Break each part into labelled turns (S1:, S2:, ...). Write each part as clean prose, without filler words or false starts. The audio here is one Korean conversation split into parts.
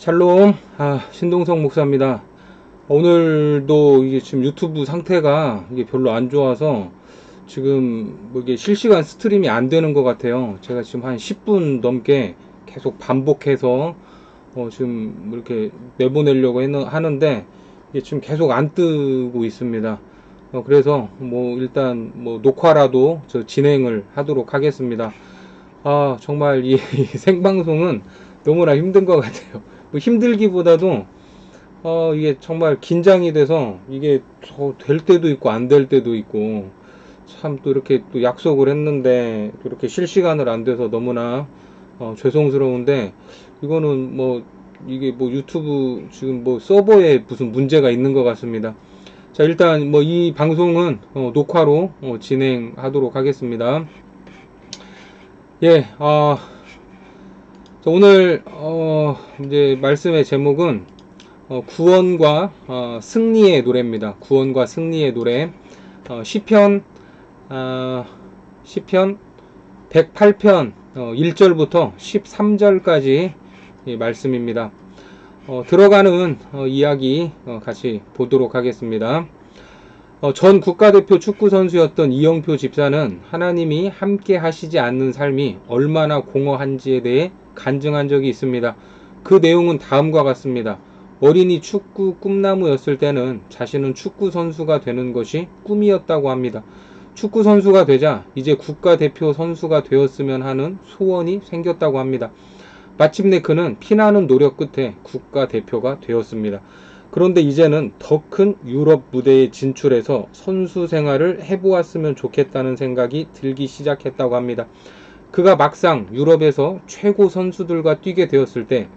S1: 샬롬, 신동성 목사입니다. 오늘도 이게 지금 유튜브 상태가 이게 별로 안 좋아서 지금 뭐 이게 실시간 스트림이 안 되는 것 같아요. 제가 지금 한 10분 넘게 계속 반복해서 지금 이렇게 내보내려고 하는데 이게 지금 계속 안 뜨고 있습니다. 그래서 뭐 일단 뭐 녹화라도 저 진행을 하도록 하겠습니다. 정말 이 생방송은 너무나 힘든 것 같아요. 뭐 힘들기보다도 이게 정말 긴장이 돼서 이게 될 때도 있고 안 될 때도 있고 참 또 이렇게 또 약속을 했는데 또 이렇게 실시간을 안 돼서 너무나 죄송스러운데 이거는 뭐 이게 뭐 유튜브 지금 뭐 서버에 무슨 문제가 있는 것 같습니다. 자, 일단 뭐 이 방송은 녹화로 진행하도록 하겠습니다. 예, 자, 오늘 이제 말씀의 제목은 구원과 승리의 노래입니다. 구원과 승리의 노래. 시편 108편 1절부터 13절까지 말씀입니다. 들어가는 이야기 같이 보도록 하겠습니다. 전 국가대표 축구선수였던 이영표 집사는 하나님이 함께 하시지 않는 삶이 얼마나 공허한지에 대해 간증한 적이 있습니다. 그 내용은 다음과 같습니다. 어린이 축구 꿈나무였을 때는 자신은 축구선수가 되는 것이 꿈이었다고 합니다. 축구선수가 되자 이제 국가대표 선수가 되었으면 하는 소원이 생겼다고 합니다. 마침내 그는 피나는 노력 끝에 국가대표가 되었습니다. 그런데 이제는 더 큰 유럽 무대에 진출해서 선수 생활을 해보았으면 좋겠다는 생각이 들기 시작했다고 합니다. 그가 막상 유럽에서 최고 선수들과 뛰게 되었을 때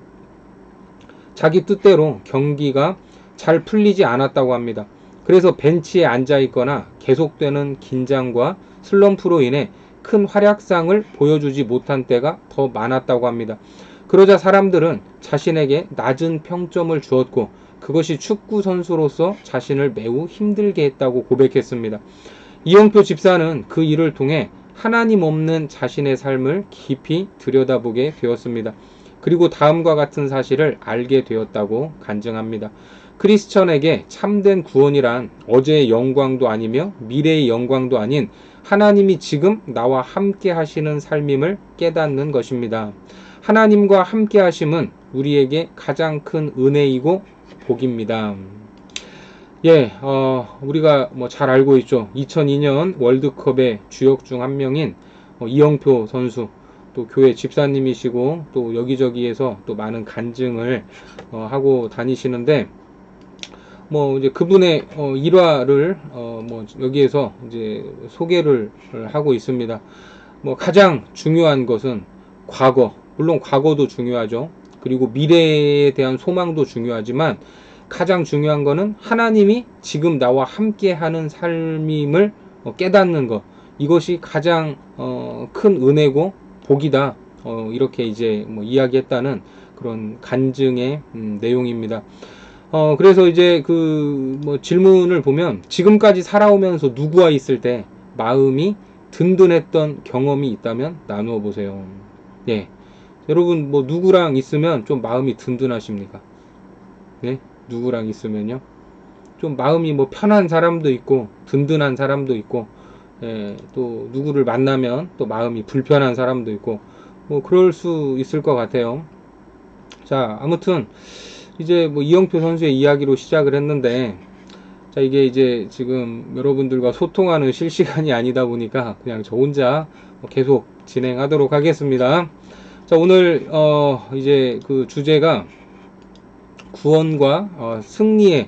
S1: 자기 뜻대로 경기가 잘 풀리지 않았다고 합니다. 그래서 벤치에 앉아 있거나 계속되는 긴장과 슬럼프로 인해 큰 활약상을 보여주지 못한 때가 더 많았다고 합니다. 그러자 사람들은 자신에게 낮은 평점을 주었고 그것이 축구 선수로서 자신을 매우 힘들게 했다고 고백했습니다. 이영표 집사는 그 일을 통해 하나님 없는 자신의 삶을 깊이 들여다보게 되었습니다. 그리고 다음과 같은 사실을 알게 되었다고 간증합니다. 크리스천에게 참된 구원이란 어제의 영광도 아니며 미래의 영광도 아닌 하나님이 지금 나와 함께 하시는 삶임을 깨닫는 것입니다. 하나님과 함께 하심은 우리에게 가장 큰 은혜이고 복입니다. 예, 우리가 뭐 잘 알고 있죠. 2002년 월드컵의 주역 중 한 명인 이영표 선수, 또 교회 집사님이시고 또 여기저기에서 또 많은 간증을 하고 다니시는데 뭐 이제 그분의 일화를 뭐 여기에서 이제 소개를 하고 있습니다. 뭐 가장 중요한 것은 과거, 물론 과거도 중요하죠. 그리고 미래에 대한 소망도 중요하지만 가장 중요한 거는 하나님이 지금 나와 함께 하는 삶임을 깨닫는 것. 이것이 가장 큰 은혜고 복이다. 이렇게 이제 뭐 이야기했다는 그런 간증의 내용입니다. 그래서 이제 그 뭐 질문을 보면 지금까지 살아오면서 누구와 있을 때 마음이 든든했던 경험이 있다면 나누어 보세요. 예. 여러분 뭐 누구랑 있으면 좀 마음이 든든하십니까? 네? 누구랑 있으면요? 좀 마음이 뭐 편한 사람도 있고 든든한 사람도 있고 또 누구를 만나면 또 마음이 불편한 사람도 있고 뭐 그럴 수 있을 것 같아요. 자, 아무튼 이제 뭐 이영표 선수의 이야기로 시작을 했는데 자, 이게 이제 지금 여러분들과 소통하는 실시간이 아니다 보니까 그냥 저 혼자 계속 진행하도록 하겠습니다. 자, 오늘 이제 그 주제가 구원과 승리의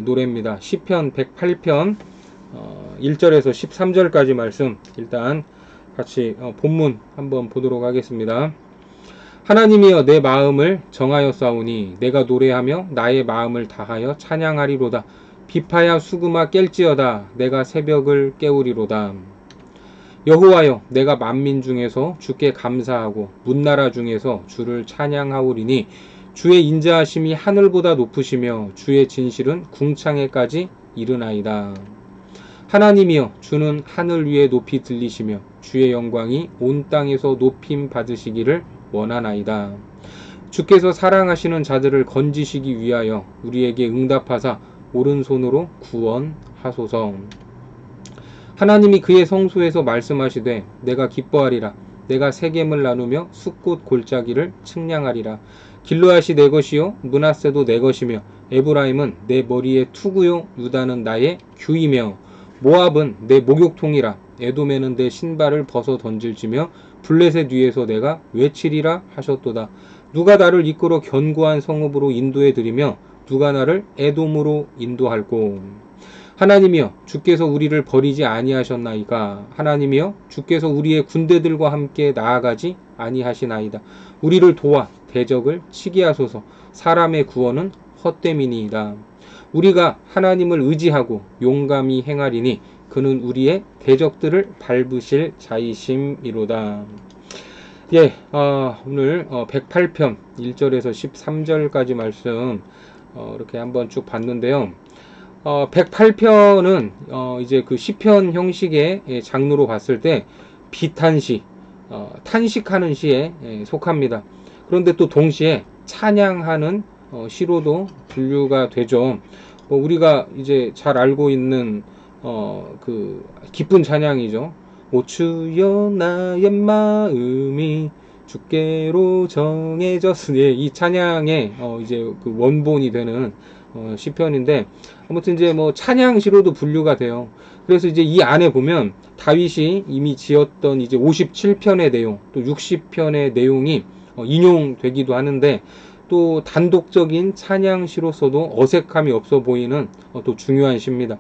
S1: 노래입니다. 시편 108편 1절에서 13절까지 말씀 일단 같이 본문 한번 보도록 하겠습니다. 하나님이여 내 마음을 정하였사오니 내가 노래하며 나의 마음을 다하여 찬양하리로다. 비파야 수금아 깰지어다. 내가 새벽을 깨우리로다. 여호와여 내가 만민 중에서 주께 감사하고 문나라 중에서 주를 찬양하오리니 주의 인자하심이 하늘보다 높으시며 주의 진실은 궁창에까지 이르나이다. 하나님이여 주는 하늘 위에 높이 들리시며 주의 영광이 온 땅에서 높임 받으시기를 원하나이다. 주께서 사랑하시는 자들을 건지시기 위하여 우리에게 응답하사 오른손으로 구원하소서. 하나님이 그의 성소에서 말씀하시되 내가 기뻐하리라. 내가 세겜을 나누며 숫꽃 골짜기를 측량하리라. 길르앗이 내 것이요 므낫세도 내 것이며 에브라임은 내 머리의 투구요 유다는 나의 규이며 모압은 내 목욕통이라. 에돔에는 내 신발을 벗어 던질지며 블레셋 위에서 내가 외치리라 하셨도다. 누가 나를 이끌어 견고한 성읍으로 인도해 드리며 누가 나를 에돔으로 인도할꼬. 하나님이여 주께서 우리를 버리지 아니하셨나이까. 하나님이여 주께서 우리의 군대들과 함께 나아가지 아니하시나이다. 우리를 도와 대적을 치게 하소서. 사람의 구원은 헛됨이니이다. 우리가 하나님을 의지하고 용감히 행하리니 그는 우리의 대적들을 밟으실 자이심이로다. 예, 오늘 108편 1절에서 13절까지 말씀 이렇게 한번 쭉 봤는데요. 108편은 이제 그 시편 형식의 장르로 봤을 때 비탄시, 탄식하는 시에 속합니다. 그런데 또 동시에 찬양하는 시로도 분류가 되죠. 우리가 이제 잘 알고 있는 그 기쁜 찬양이죠. 오 주여 나의 마음이 주께로 정해졌으니, 이 찬양의 이제 그 원본이 되는 시편인데, 아무튼 이제 뭐 찬양시로도 분류가 돼요. 그래서 이제 이 안에 보면 다윗이 이미 지었던 이제 57편의 내용, 또 60편의 내용이 인용되기도 하는데, 또 단독적인 찬양시로서도 어색함이 없어 보이는 또 중요한 시입니다.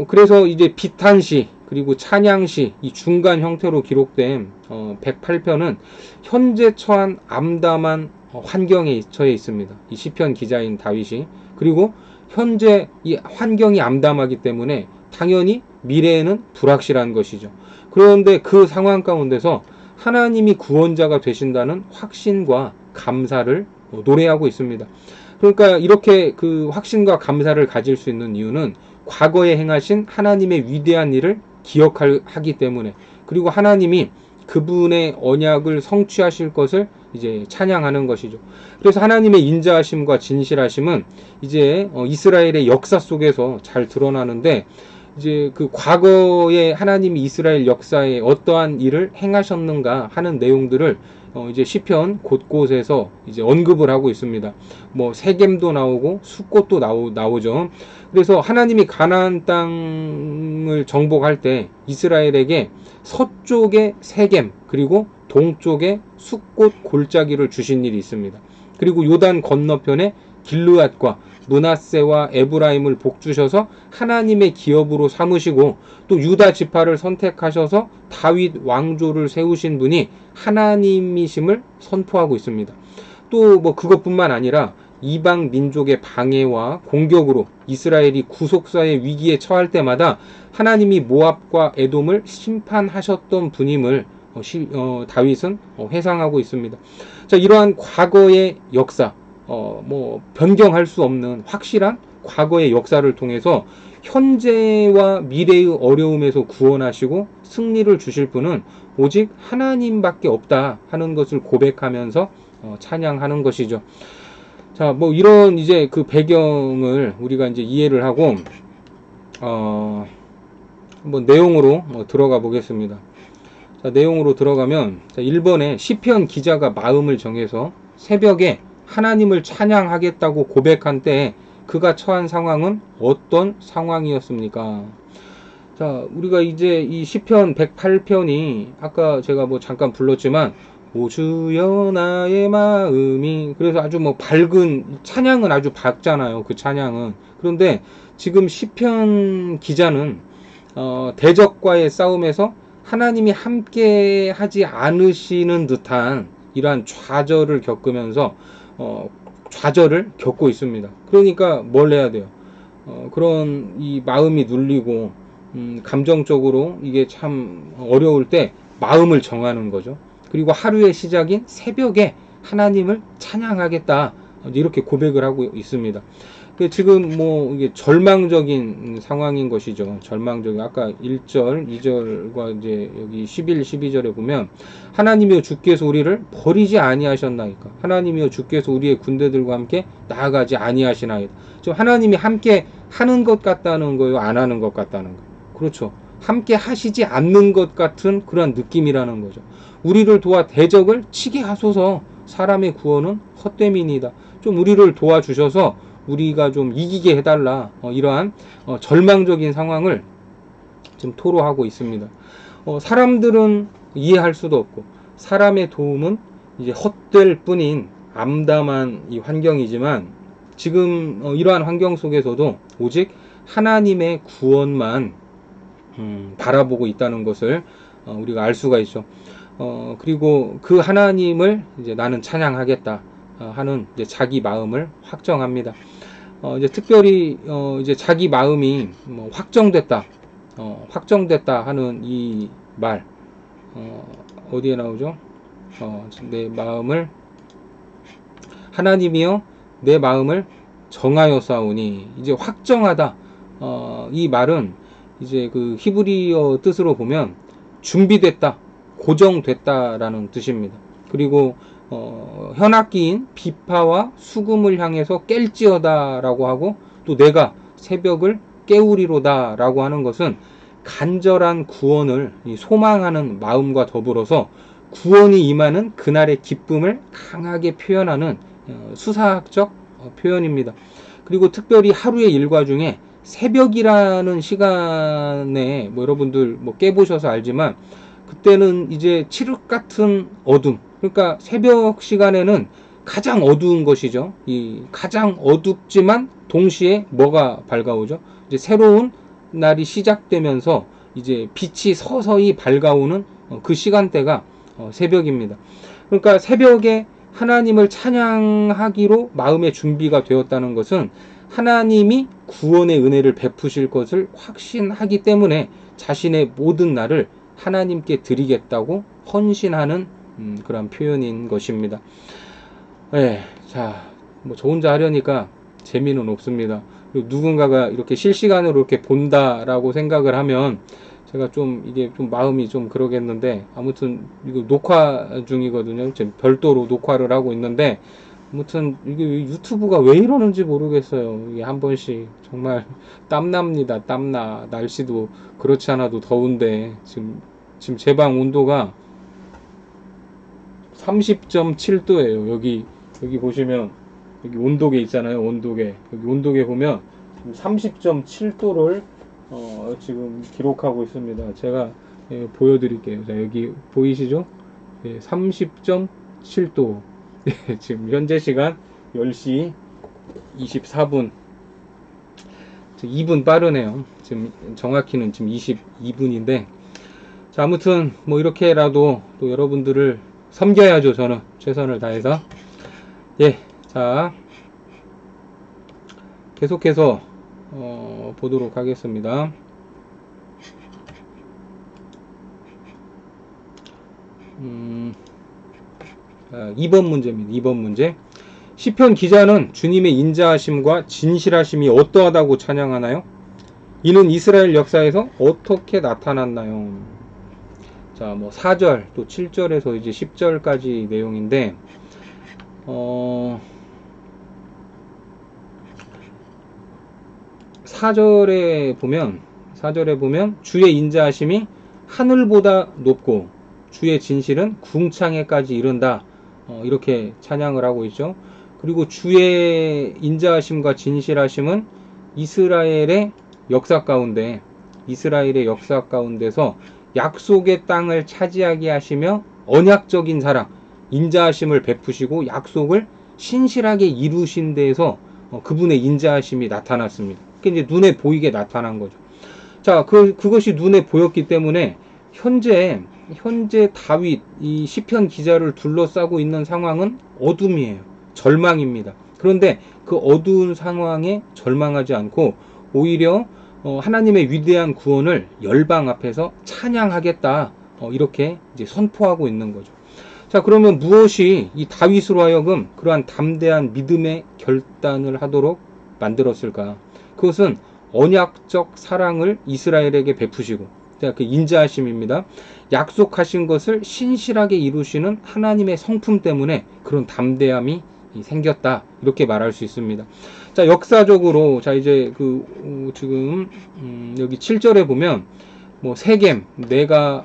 S1: 그래서 이제 비탄시 그리고 찬양시 이 중간 형태로 기록된 108편은 현재 처한 암담한 환경에 처해 있습니다. 이 시편 기자인 다윗이. 그리고 현재 이 환경이 암담하기 때문에 당연히 미래에는 불확실한 것이죠. 그런데 그 상황 가운데서 하나님이 구원자가 되신다는 확신과 감사를 노래하고 있습니다. 그러니까 이렇게 그 확신과 감사를 가질 수 있는 이유는 과거에 행하신 하나님의 위대한 일을 기억하기 때문에, 그리고 하나님이 그분의 언약을 성취하실 것을 이제 찬양하는 것이죠. 그래서 하나님의 인자하심과 진실하심은 이제 이스라엘의 역사 속에서 잘 드러나는데, 이제 그 과거에 하나님이 이스라엘 역사에 어떠한 일을 행하셨는가 하는 내용들을 이제 시편 곳곳에서 이제 언급을 하고 있습니다. 뭐 세겜도 나오고 숫꽃도 나오죠. 그래서 하나님이 가나안 땅을 정복할 때 이스라엘에게 서쪽에 세겜 그리고 동쪽에 숫꽃 골짜기를 주신 일이 있습니다. 그리고 요단 건너편에 길르앗과 므낫세와 에브라임을 복주셔서 하나님의 기업으로 삼으시고, 또 유다 지파를 선택하셔서 다윗 왕조를 세우신 분이 하나님이심을 선포하고 있습니다. 또 뭐 그것뿐만 아니라 이방 민족의 방해와 공격으로 이스라엘이 구속사의 위기에 처할 때마다 하나님이 모압과 에돔을 심판하셨던 분임을 다윗은 회상하고 있습니다. 자, 이러한 과거의 역사, 뭐 변경할 수 없는 확실한 과거의 역사를 통해서 현재와 미래의 어려움에서 구원하시고 승리를 주실 분은 오직 하나님밖에 없다 하는 것을 고백하면서 찬양하는 것이죠. 자, 뭐 이런 이제 그 배경을 우리가 이제 이해를 하고 한번 내용으로 들어가 보겠습니다. 자, 내용으로 들어가면, 자, 1번에 시편 기자가 마음을 정해서 새벽에 하나님을 찬양하겠다고 고백한 때에 그가 처한 상황은 어떤 상황이었습니까? 자, 우리가 이제 이 시편 108편이 아까 제가 뭐 잠깐 불렀지만 오 주여 나의 마음이, 그래서 아주 뭐 밝은 찬양은 아주 밝잖아요. 그 찬양은. 그런데 지금 시편 기자는 대적과의 싸움에서 하나님이 함께 하지 않으시는 듯한 이러한 좌절을 겪으면서 좌절을 겪고 있습니다. 그러니까 뭘 해야 돼요? 그런 이 마음이 눌리고 감정적으로 이게 참 어려울 때 마음을 정하는 거죠. 그리고 하루의 시작인 새벽에 하나님을 찬양하겠다, 이렇게 고백을 하고 있습니다. 지금 뭐 이게 절망적인 상황인 것이죠. 절망적인. 아까 1절, 2절과 이제 여기 11, 12절에 보면 하나님이여 주께서 우리를 버리지 아니하셨나이까. 하나님이여 주께서 우리의 군대들과 함께 나아가지 아니하시나이다. 좀 하나님이 함께 하는 것 같다는 거예요, 안 하는 것 같다는 거예요. 그렇죠. 함께 하시지 않는 것 같은 그런 느낌이라는 거죠. 우리를 도와 대적을 치게 하소서. 사람의 구원은 헛됨이니이다. 좀 우리를 도와주셔서 우리가 좀 이기게 해달라. 이러한 절망적인 상황을 지금 토로하고 있습니다. 사람들은 이해할 수도 없고 사람의 도움은 이제 헛될 뿐인 암담한 이 환경이지만 지금 이러한 환경 속에서도 오직 하나님의 구원만 바라보고 있다는 것을 우리가 알 수가 있죠. 그리고 그 하나님을 이제 나는 찬양하겠다 하는 이제 자기 마음을 확정합니다. 이제 특별히 이제 자기 마음이 뭐 확정됐다 하는 이 말 어디에 나오죠? 내 마음을 하나님이여 내 마음을 정하여 싸우니 이제 확정하다. 이 말은 이제 그 히브리어 뜻으로 보면 준비됐다, 고정됐다라는 뜻입니다. 그리고 현악기인 비파와 수금을 향해서 깰지어다라고 하고 또 내가 새벽을 깨우리로다라고 하는 것은 간절한 구원을 소망하는 마음과 더불어서 구원이 임하는 그날의 기쁨을 강하게 표현하는 수사학적 표현입니다. 그리고 특별히 하루의 일과 중에 새벽이라는 시간에 뭐 여러분들 뭐 깨보셔서 알지만 그때는 이제 칠흑 같은 어둠, 그러니까 새벽 시간에는 가장 어두운 것이죠. 이 가장 어둡지만 동시에 뭐가 밝아오죠? 이제 새로운 날이 시작되면서 이제 빛이 서서히 밝아오는 그 시간대가 새벽입니다. 그러니까 새벽에 하나님을 찬양하기로 마음의 준비가 되었다는 것은 하나님이 구원의 은혜를 베푸실 것을 확신하기 때문에 자신의 모든 날을 하나님께 드리겠다고 헌신하는 그런 표현인 것입니다. 네, 자, 뭐 저 혼자 하려니까 재미는 없습니다. 그리고 누군가가 이렇게 실시간으로 이렇게 본다라고 생각을 하면 제가 좀 이게 좀 마음이 좀 그러겠는데 아무튼 이거 녹화 중이거든요. 지금 별도로 녹화를 하고 있는데 아무튼 이게 유튜브가 왜 이러는지 모르겠어요. 이게 한 번씩 정말 땀납니다. 땀나. 날씨도 그렇지 않아도 더운데 지금 제 방 온도가 30.7도예요. 여기 보시면 여기 온도계 있잖아요. 온도계. 여기 온도계 보면 30.7도를 지금 기록하고 있습니다. 제가 보여드릴게요. 자, 여기 보이시죠? 30.7도. 지금 현재 시간 10시 24분. 2분 빠르네요. 지금 정확히는 지금 22분인데. 자, 아무튼 뭐 이렇게라도 또 여러분들을 섬겨야죠. 저는 최선을 다해서. 예, 자 계속해서 보도록 하겠습니다. 2번 문제입니다. 2번 문제. 시편 기자는 주님의 인자하심과 진실하심이 어떠하다고 찬양하나요? 이는 이스라엘 역사에서 어떻게 나타났나요? 자, 뭐 4절 또 7절에서 이제 10절까지 내용인데 4절에 보면 주의 인자하심이 하늘보다 높고 주의 진실은 궁창에까지 이른다. 이렇게 찬양을 하고 있죠. 그리고 주의 인자하심과 진실하심은 이스라엘의 역사 가운데서 약속의 땅을 차지하게 하시며 언약적인 사랑, 인자하심을 베푸시고 약속을 신실하게 이루신 데에서 그분의 인자하심이 나타났습니다. 그게 이제 눈에 보이게 나타난 거죠. 자, 그것이 눈에 보였기 때문에 현재 다윗 이 시편 기자를 둘러싸고 있는 상황은 어둠이에요. 절망입니다. 그런데 그 어두운 상황에 절망하지 않고 오히려 하나님의 위대한 구원을 열방 앞에서 찬양하겠다. 이렇게 이제 선포하고 있는 거죠. 자, 그러면 무엇이 이 다윗으로 하여금 그러한 담대한 믿음의 결단을 하도록 만들었을까? 그것은 언약적 사랑을 이스라엘에게 베푸시고, 그 인자하심입니다. 약속하신 것을 신실하게 이루시는 하나님의 성품 때문에 그런 담대함이 생겼다, 이렇게 말할 수 있습니다. 자, 역사적으로, 자, 이제 지금 여기 7절에 보면 뭐 세겜, 내가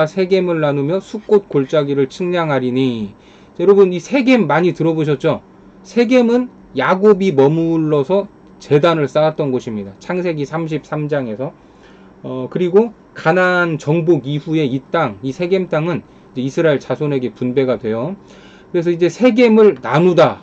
S1: 세겜을 나누며 숫꽃 골짜기를 측량하리니. 자, 여러분, 이 세겜 많이 들어보셨죠? 세겜은 야곱이 머물러서 제단을 쌓았던 곳입니다. 창세기 33장에서. 그리고 가나안 정복 이후에 이 땅, 이 세겜 땅은 이제 이스라엘 자손에게 분배가 돼요. 그래서 이제 세겜을 나누다,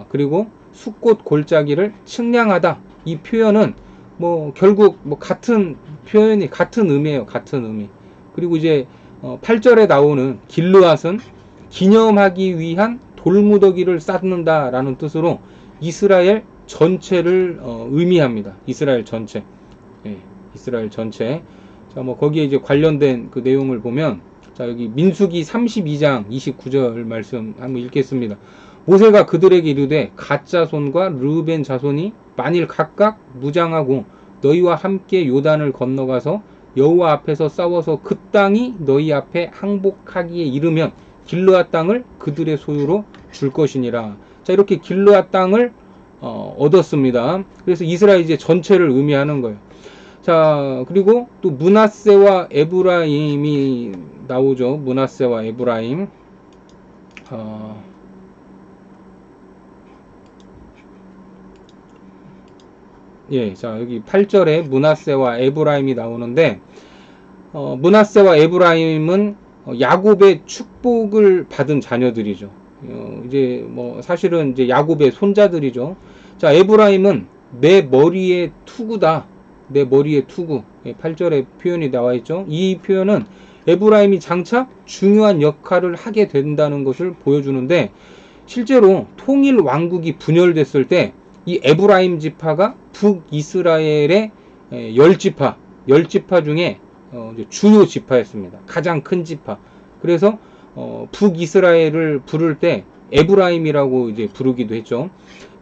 S1: 그리고 숫꽃 골짜기를 측량하다, 이 표현은 뭐 결국 뭐 같은 표현이, 같은 의미예요. 같은 의미. 그리고 이제 8절에 나오는 길르앗은 기념하기 위한 돌무더기를 쌓는다라는 뜻으로 이스라엘 전체를 의미합니다. 이스라엘 전체. 예, 이스라엘 전체. 자, 뭐 거기에 이제 관련된 그 내용을 보면, 자, 여기 민수기 32장 29절 말씀 한번 읽겠습니다. 모세가 그들에게 이르되 갓 자손과 르우벤 자손이 만일 각각 무장하고 너희와 함께 요단을 건너가서 여호와 앞에서 싸워서 그 땅이 너희 앞에 항복하기에 이르면 길르앗 땅을 그들의 소유로 줄 것이니라. 자, 이렇게 길르앗 땅을 얻었습니다. 그래서 이스라엘 이제 전체를 의미하는 거예요. 자, 그리고 또 므낫세와 에브라임이 나오죠. 므낫세와 에브라임. 예, 자, 여기 8절에 므낫세와 에브라임이 나오는데, 므낫세와 에브라임은 야곱의 축복을 받은 자녀들이죠. 이제 뭐 사실은 이제 야곱의 손자들이죠. 자, 에브라임은 내 머리의 투구다. 내 머리의 투구. 8절에 표현이 나와 있죠. 이 표현은 에브라임이 장차 중요한 역할을 하게 된다는 것을 보여주는데, 실제로 통일 왕국이 분열됐을 때 이 에브라임 지파가 북이스라엘의 10지파 중에 주요 지파였습니다. 가장 큰 지파. 그래서 북이스라엘을 부를 때 에브라임이라고 이제 부르기도 했죠.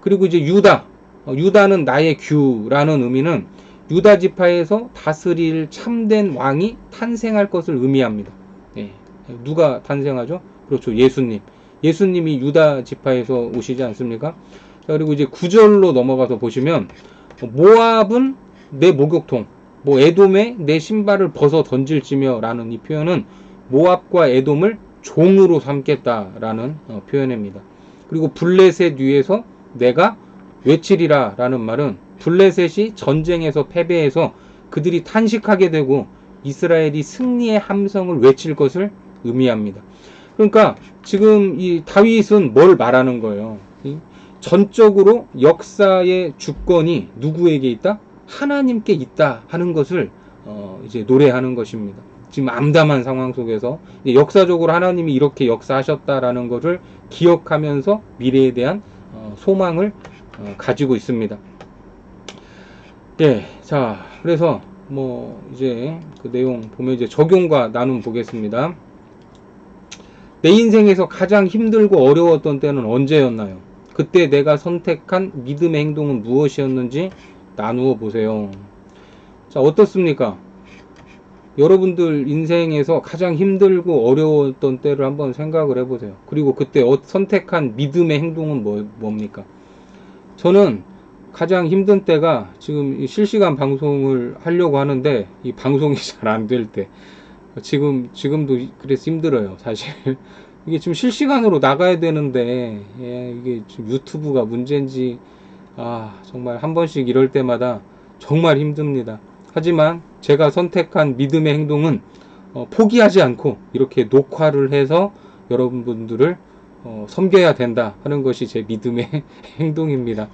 S1: 그리고 이제 유다는 나의 규라는 의미는 유다 지파에서 다스릴 참된 왕이 탄생할 것을 의미합니다. 네. 누가 탄생하죠? 그렇죠. 예수님이 유다 지파에서 오시지 않습니까? 자, 그리고 이제 9절로 넘어가서 보시면, 모압은 내 목욕통, 뭐 에돔에 내 신발을 벗어 던질지며 라는 이 표현은 모압과 에돔을 종으로 삼겠다라는 표현입니다. 그리고 블레셋 위에서 내가 외치리라 라는 말은 블레셋이 전쟁에서 패배해서 그들이 탄식하게 되고 이스라엘이 승리의 함성을 외칠 것을 의미합니다. 그러니까 지금 이 다윗은 뭘 말하는 거예요? 전적으로 역사의 주권이 누구에게 있다? 하나님께 있다 하는 것을 이제 노래하는 것입니다. 지금 암담한 상황 속에서 역사적으로 하나님이 이렇게 역사하셨다라는 것을 기억하면서 미래에 대한 소망을 가지고 있습니다. 예, 자, 그래서 뭐 이제 그 내용 보면 이제 적용과 나눔 보겠습니다. 내 인생에서 가장 힘들고 어려웠던 때는 언제였나요? 그때 내가 선택한 믿음의 행동은 무엇이었는지 나누어 보세요. 자, 어떻습니까? 여러분들 인생에서 가장 힘들고 어려웠던 때를 한번 생각을 해보세요. 그리고 그때 선택한 믿음의 행동은 뭡니까? 저는 가장 힘든 때가 지금 실시간 방송을 하려고 하는데 이 방송이 잘 안 될 때, 지금도 그래서 힘들어요, 사실. 이게 지금 실시간으로 나가야 되는데, 이게 지금 유튜브가 문제인지, 정말 한 번씩 이럴 때마다 정말 힘듭니다. 하지만 제가 선택한 믿음의 행동은 포기하지 않고 이렇게 녹화를 해서 여러분들을 섬겨야 된다 하는 것이 제 믿음의 행동입니다.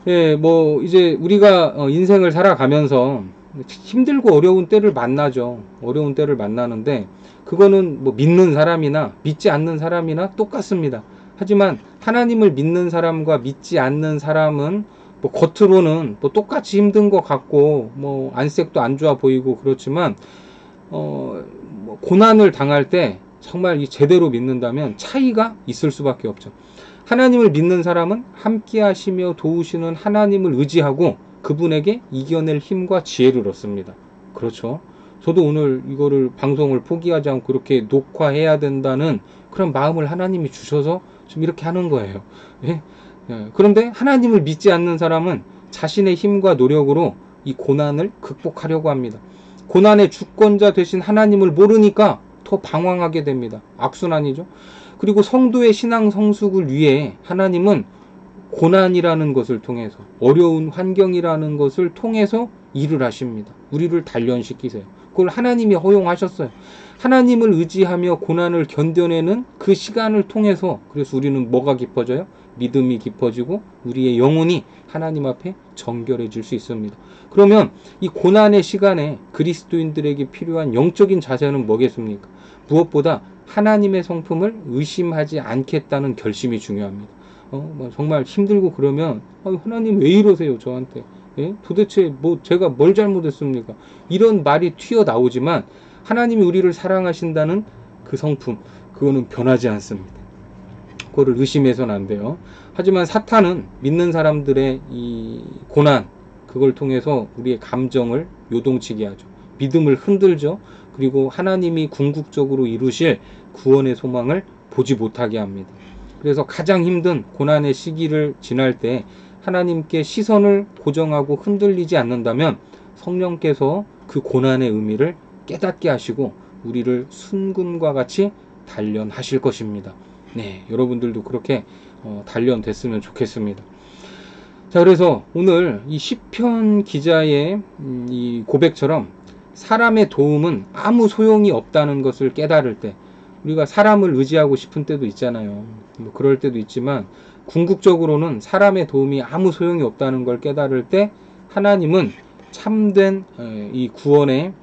S1: 예, 뭐 이제 우리가 인생을 살아가면서 힘들고 어려운 때를 만나죠. 어려운 때를 만나는데 그거는 뭐 믿는 사람이나 믿지 않는 사람이나 똑같습니다. 하지만 하나님을 믿는 사람과 믿지 않는 사람은 뭐 겉으로는 뭐 똑같이 힘든 것 같고 뭐 안색도 안 좋아 보이고 그렇지만 뭐 고난을 당할 때 정말 이 제대로 믿는다면 차이가 있을 수밖에 없죠. 하나님을 믿는 사람은 함께 하시며 도우시는 하나님을 의지하고 그분에게 이겨낼 힘과 지혜를 얻습니다. 그렇죠. 저도 오늘 이거를 방송을 포기하지 않고 이렇게 녹화해야 된다는 그런 마음을 하나님이 주셔서 좀 이렇게 하는 거예요. 예? 예. 그런데 하나님을 믿지 않는 사람은 자신의 힘과 노력으로 이 고난을 극복하려고 합니다. 고난의 주권자 되신 하나님을 모르니까 더 방황하게 됩니다. 악순환이죠. 그리고 성도의 신앙 성숙을 위해 하나님은 고난이라는 것을 통해서, 어려운 환경이라는 것을 통해서 일을 하십니다. 우리를 단련시키세요. 그걸 하나님이 허용하셨어요. 하나님을 의지하며 고난을 견뎌내는 그 시간을 통해서, 그래서 우리는 뭐가 깊어져요? 믿음이 깊어지고 우리의 영혼이 하나님 앞에 정결해질 수 있습니다. 그러면 이 고난의 시간에 그리스도인들에게 필요한 영적인 자세는 뭐겠습니까? 무엇보다 하나님의 성품을 의심하지 않겠다는 결심이 중요합니다. 정말 힘들고 그러면 하나님 왜 이러세요 저한테? 예? 도대체 뭐 제가 뭘 잘못했습니까? 이런 말이 튀어나오지만 하나님이 우리를 사랑하신다는 그 성품, 그거는 변하지 않습니다. 그거를 의심해서는 안 돼요. 하지만 사탄은 믿는 사람들의 이 고난, 그걸 통해서 우리의 감정을 요동치게 하죠. 믿음을 흔들죠. 그리고 하나님이 궁극적으로 이루실 구원의 소망을 보지 못하게 합니다. 그래서 가장 힘든 고난의 시기를 지날 때 하나님께 시선을 고정하고 흔들리지 않는다면 성령께서 그 고난의 의미를 깨닫게 하시고 우리를 순금과 같이 단련하실 것입니다. 네, 여러분들도 그렇게 단련됐으면 좋겠습니다. 자, 그래서 오늘 이 시편 기자의 이 고백처럼 사람의 도움은 아무 소용이 없다는 것을 깨달을 때, 우리가 사람을 의지하고 싶은 때도 있잖아요. 뭐 그럴 때도 있지만 궁극적으로는 사람의 도움이 아무 소용이 없다는 걸 깨달을 때 하나님은 참된 이 구원의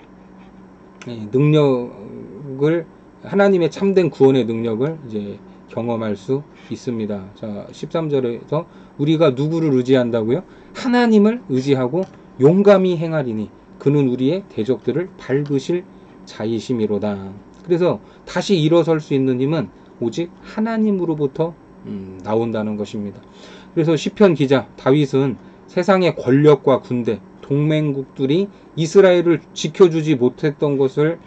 S1: 능력을, 하나님의 참된 구원의 능력을 이제 경험할 수 있습니다. 자, 13절에서 우리가 누구를 의지한다고요? 하나님을 의지하고 용감히 행하리니 그는 우리의 대적들을 밟으실 자이심이로다. 그래서 다시 일어설 수 있는 힘은 오직 하나님으로부터 나온다는 것입니다. 그래서 시편 기자 다윗은 세상의 권력과 군대, 동맹국들이 이스라엘을 지켜주지 못했던 것을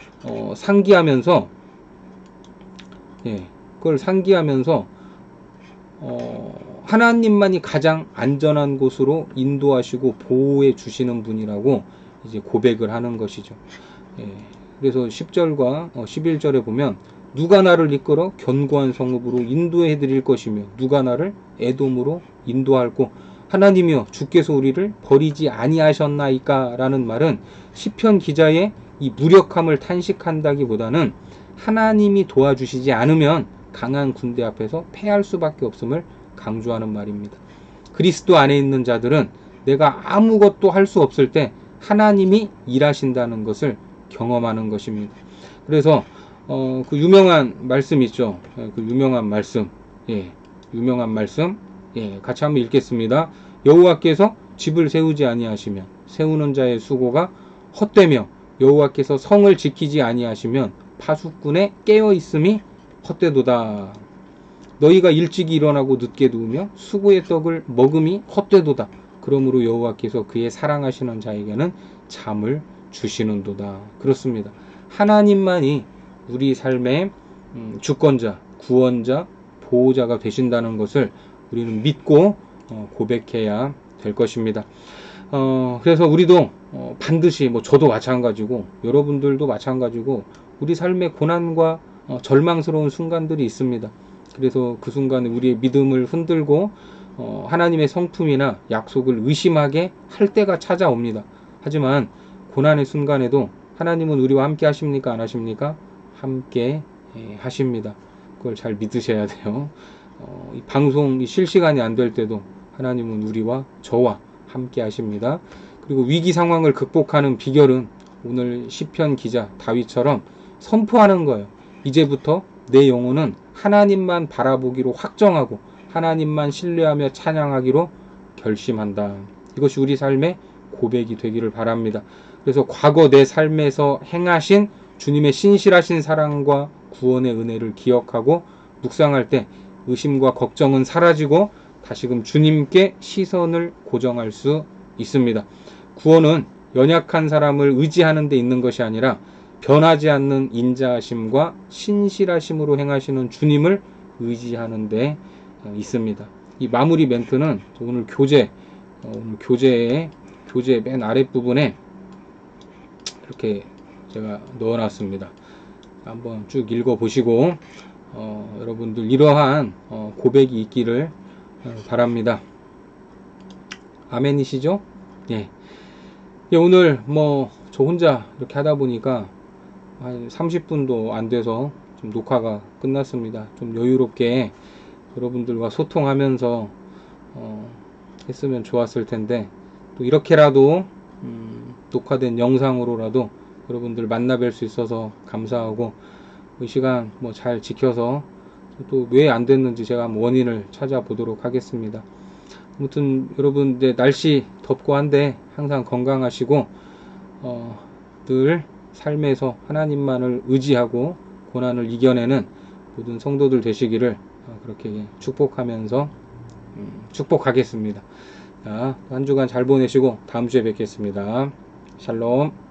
S1: 상기하면서, 그걸 상기하면서 하나님만이 가장 안전한 곳으로 인도하시고 보호해 주시는 분이라고 이제 고백을 하는 것이죠. 그래서 10절과 11절에 보면 누가 나를 이끌어 견고한 성읍으로 인도해 드릴 것이며 누가 나를 에돔으로 인도할꼬. 하나님이여 주께서 우리를 버리지 아니하셨나이까 라는 말은 시편 기자의 이 무력함을 탄식한다기보다는 하나님이 도와주시지 않으면 강한 군대 앞에서 패할 수밖에 없음을 강조하는 말입니다. 그리스도 안에 있는 자들은 내가 아무것도 할 수 없을 때 하나님이 일하신다는 것을 경험하는 것입니다. 그래서 그 유명한 말씀 있죠. 그 유명한 말씀, 유명한 말씀, 같이 한번 읽겠습니다. 여호와께서 집을 세우지 아니하시면 세우는 자의 수고가 헛되며 여호와께서 성을 지키지 아니하시면 파수꾼의 깨어 있음이 헛되도다. 너희가 일찍 일어나고 늦게 누우며 수고의 떡을 먹음이 헛되도다. 그러므로 여호와께서 그의 사랑하시는 자에게는 잠을 주시는도다. 그렇습니다. 하나님만이 우리 삶의 주권자, 구원자, 보호자가 되신다는 것을 우리는 믿고 고백해야 될 것입니다. 그래서 우리도 반드시, 저도 마찬가지고 여러분들도 마찬가지고 우리 삶의 고난과 절망스러운 순간들이 있습니다. 그래서 그 순간에 우리의 믿음을 흔들고 하나님의 성품이나 약속을 의심하게 할 때가 찾아옵니다. 하지만 고난의 순간에도 하나님은 우리와 함께 하십니까? 안 하십니까? 함께 하십니다. 그걸 잘 믿으셔야 돼요. 이 방송이 실시간이 안 될 때도 하나님은 우리와 저와 함께 하십니다. 그리고 위기 상황을 극복하는 비결은 오늘 시편 기자 다윗처럼 선포하는 거예요. 이제부터 내 영혼은 하나님만 바라보기로 확정하고 하나님만 신뢰하며 찬양하기로 결심한다. 이것이 우리 삶의 고백이 되기를 바랍니다. 그래서 과거 내 삶에서 행하신 주님의 신실하신 사랑과 구원의 은혜를 기억하고 묵상할 때 의심과 걱정은 사라지고 다시금 주님께 시선을 고정할 수 있습니다. 구원은 연약한 사람을 의지하는 데 있는 것이 아니라 변하지 않는 인자하심과 신실하심으로 행하시는 주님을 의지하는 데 있습니다. 이 마무리 멘트는 오늘 교재의 맨 아랫부분에 이렇게 제가 넣어놨습니다. 한번 쭉 읽어보시고 여러분들 이러한 고백이 있기를 바랍니다. 아멘이시죠? 예. 오늘 저 혼자 이렇게 하다 보니까 한 30분도 안 돼서 좀 녹화가 끝났습니다. 좀 여유롭게 여러분들과 소통하면서 했으면 좋았을 텐데, 또 이렇게라도 녹화된 영상으로라도 여러분들 만나 뵐 수 있어서 감사하고, 이 시간 잘 지켜서 또 왜 안 됐는지 제가 한번 원인을 찾아보도록 하겠습니다. 아무튼 여러분, 이제 날씨 덥고 한데 항상 건강하시고 늘 삶에서 하나님만을 의지하고 고난을 이겨내는 모든 성도들 되시기를 그렇게 축복하면서 축복하겠습니다. 자, 한 주간 잘 보내시고 다음 주에 뵙겠습니다. 샬롬.